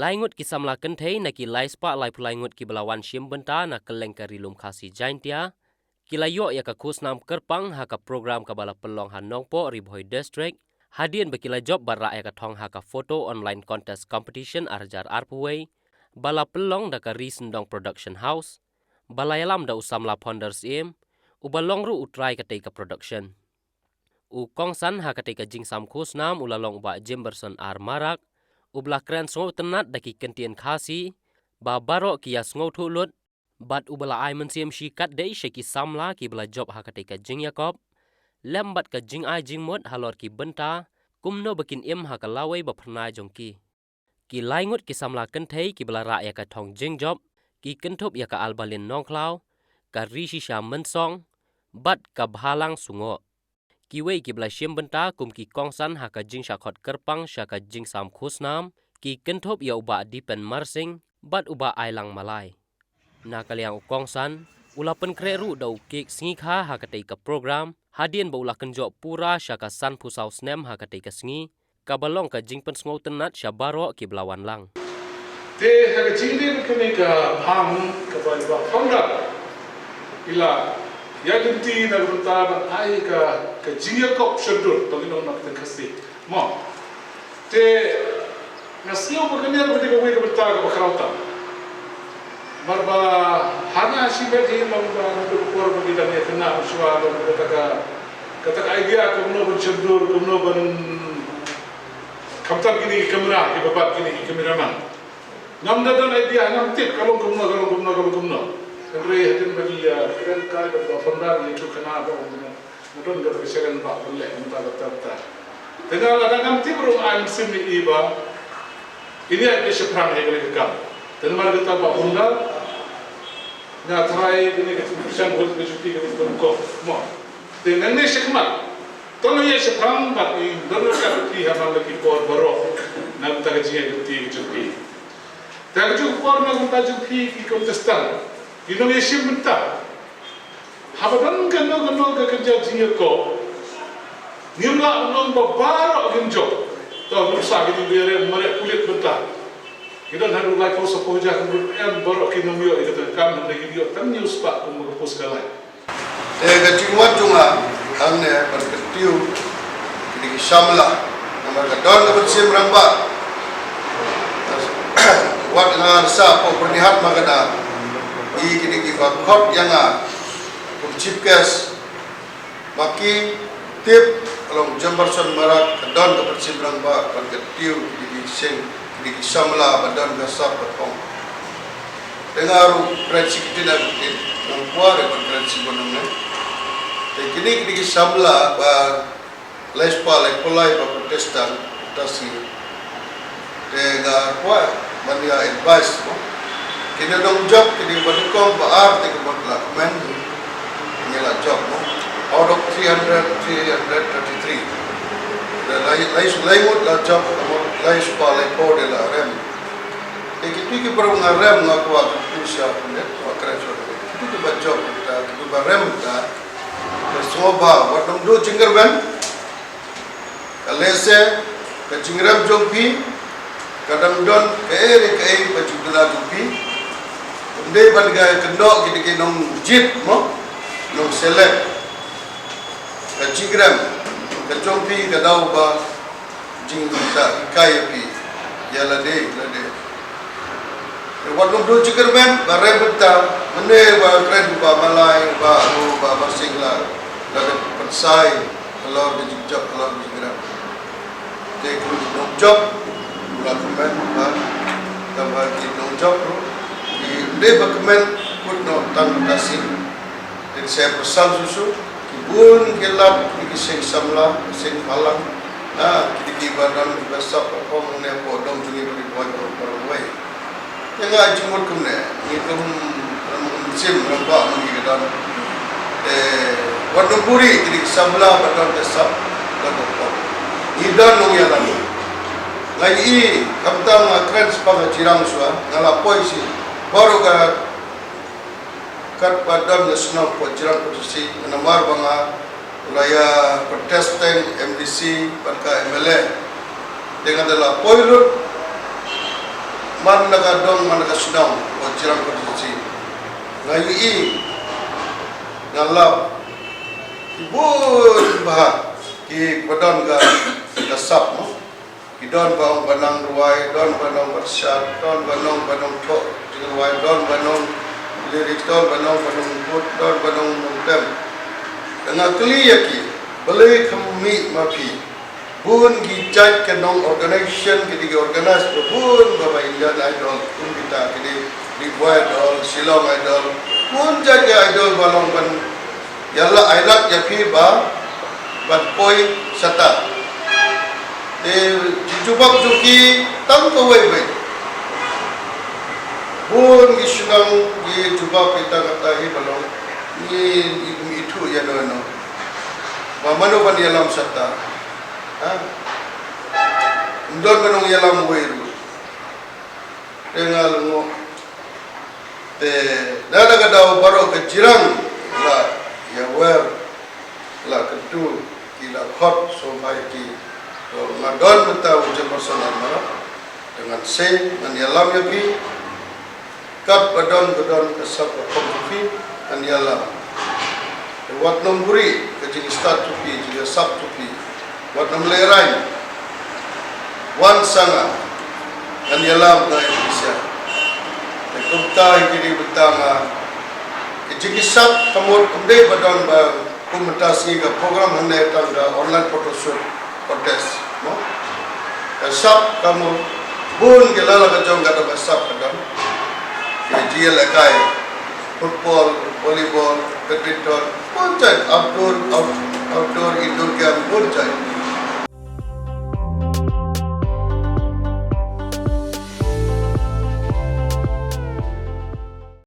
laingut ki samla kenthei na ki laispa lai pulaingut ki belawan shim benta na keleng ka rilum khasi jaintia ki layo ya ka khusnam kerpang ha ka program ka bala pelong han nongpo ribhoi district hadien bekila job barra ya ka thong ha ka photo online contest competition arjar arpuwei bala pelong da ka risendong production house bala yalam da usamla founders im ubalong ru utrai ka tei ka production u kongsan ha ka tei ka jingsam khusnam ulalong ba jimberson ar marak ubla kran sngo tenat daki kentien khasi ba baro ki ya sngo thulut bat ubala ai mensiam shikat dei sheki samla ki bla job ha ka tei ka jing yakob lembat ka jing ai jing mot halor ki benta kumno bakin im ha ka lawai ba phnai jongki ki laingut ki samla kenthei ki bla ra ya ka thong jing job ki kenthop ya ka albalin nongklau ka rishi sha mensong bat ka bhalang sungo ki wei ki bla shim benta kum ki kongsan ha ka jing shakhot kerpang sha ka jing sam khusnam ki kenthop ya uba dipen marsing bat uba ailang malai na kaliang kongsan ulapen kreru dau kek singi kha ha ka tei ka program hadien ba ula kenjo pura sha ka san phusau snem ha ka tei ka singi ka balong ka jing pen sngo tenat sha baro ki blawan lang te ha ka jing din ka ne ka phang ka ba founder ila ya ganti na gunta ba ai ka jing kop shadur to no nak ten khasi mo te nasio ba kanya ba de ko we ka bata ka bakrauta marba hana sibet hin long ba do por ba kita ne kena uswa ba kata idea ko no ban shadur ko no ban kamta gini kamera ke babat gini kameraman nam dan idea nam tip kalau kumno Kembali hadir bagi keren kali berfondar itu kena apa mungkin kita bisa pak boleh minta kata. Dengan ada nanti baru am sini iba ini ada seperang yang kita. Dan mari kita pak fondar na try ini kita bisa buat bejuti kita berko. Mo. Dengan ini sekmat. Kalau ia seperang pak ini donor kaki hamil lagi por baru nak kita kaji bejuti. Dan juga por nak kita bejuti di kontestan. Indonesia benta. Habadan kano ka kerja jinga ko. Nimla unong babaro genjo. To rusa gitu biare mare kulit benta. Kita haru like post poja kan em baro kinomio itu kam na video tan news pa ko mo post kalai. Ga tingwa tunga anne perspektif di samla nomor ka don ka sim ramba. Wat na sa po pernihat magana kini kita kot yang chief guest maki tip kalau Jemberson marak kedon ke persimprang ba kan ketiu di sing di samla badan gasap petong dengar prinsip kita nak puar dengan prinsip bonongnya kini di samla ba lespa polai ba protestan tasi dengar puar mania advice kini dong job kini badukong baar teka batla men nyala job no out of 333 lain la job lain supaya lepo de la rem iki perlu ngarem ngakwa pusha net wakreso itu ba job ta itu ba rem ta soba wadong do jingerban kalese ke jingrem jompi kadang don ke pajudala jompi Ndai bandai kendok kita nong jit mo nong select kacigram kacompi kadau ba jing ta ikai pi ya lade wadong do cikerben bare benta mene ba kren ba malai ba basingla lade persai kalau di job kalau di gram te ku nong job la komen ba tambah di nong job dia berkemen pun nonton nasi dan saya pesan susu kibun kelap kiki sing samla sing halang kiki badan besar perform ne podong jungi beri buat perwai yang ngaji mut kumne ngitung sim lembak mengi kedan wadon puri kiki samla badan besar lagu pop idan nong ya lagi lagi kaptang keren sepaga cirang suah ngalapoi si baru kat badan nasional pelajaran produksi menamar banga wilayah Protestan MDC pada MLA dengan adalah poilot man nagadong man nagasnong o jirang konstitusi ngayu I ngalap ibun bah ki badon ga kasap mo idon bang banang ruai don banong bersyat don banong tok ruai don banong lirik don banong put don banong muntem dengan keliyaki boleh kami mapi bun gijat kenong organisation kini organize bun baba Indian Idol pun kita kini ribuan idol Silong Idol pun jaga idol balong ban yalla ailat yapi ba bat poi sata de jubab juki tang ko wei wei bun gisunang gi jubab kita kata hi balong ni itu ya no mamano ban yalam sata ha ndon banong yalam weiru tengal ngo te nada kadau baro ke jirang la ya wer la ketu kila khot so mai ki to ngadon beta ujar personal mara dengan sen dan yalam yapi kat badon kesap kompi dan yalam wat nomburi ke jenis start tupi jenis sub tupi wat nom lerai wan sanga dan yalam na Indonesia kumta hikiri betanga jenis sub kamur kumde badon ba kumentasi ke program hande tangga online photoshoot contest no sub kamu bun gelala ke jong kata sub kadang GL kai football volleyball badminton pun outdoor indoor game pun